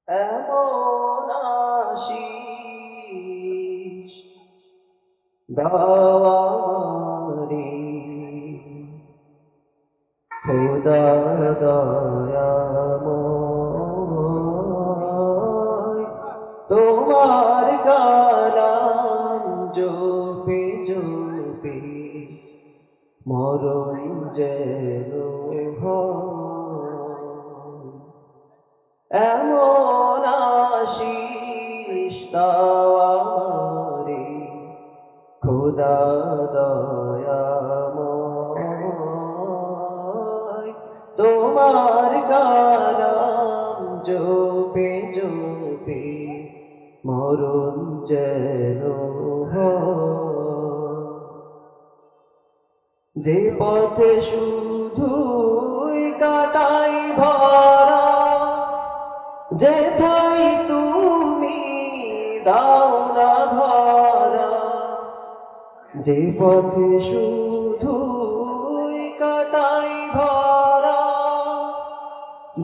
এমন আশিস দাওয়ারে খোদা দয়াময় তোমার কালাম জপে জপে মরণ যেন হয়। এমন আশিস দাও আমারে খোদা দয়াময় তোমার কালাম জপে জপে মরণ যেন হয়। যে পথে শুধুই কাটাই ভরা যেথায় তুমি দাও না ধরা, যে পথে শুধুই কাটাই ভরা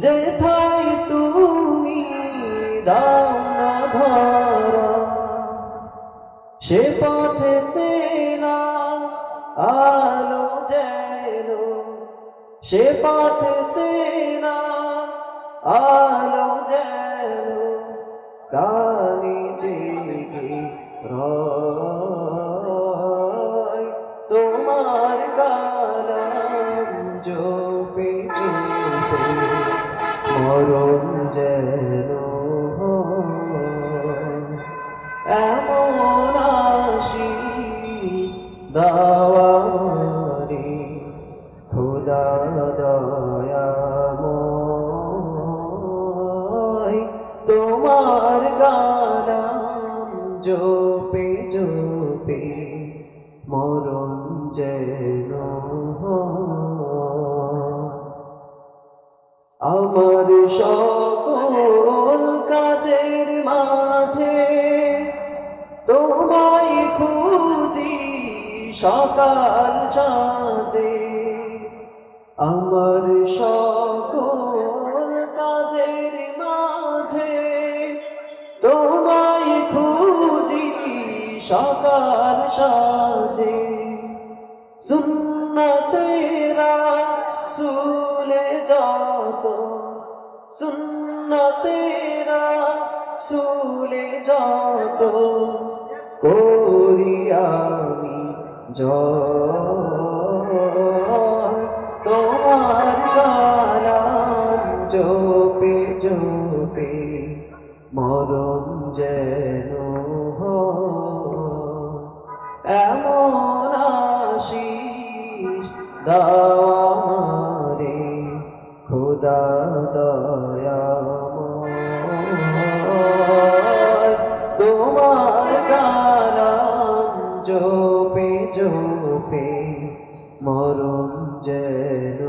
যেথায় তুমি দাও না ধরা, সে পথে চেনা আলো যেন, সে পথে চেনা আলো যেন প্রাণে জেগে রয়। তোমার কালাম জপে জপে মরণ যেন হয়। এমন আশিস দাও আমারে খোদা দয়াময় তোমার কালাম জপে জপে মরণ যেন হয়। আমার সকল কাজের মাঝে তোমায় খুঁজি সকাল সাজে, আমার সকল কাজের মাঝে তোমায় খুঁজি সকাল সাজে। সুন্নতেরা সুলে যত, সুন্নতেরা সুলে যত করি আমি জয়। তোমার কালাম জপে জপে মরণ যেন হয়। এমন আশিস দাও আমারে খোদা দয়াময় তোমার কালাম জপে জপে মরণ যেন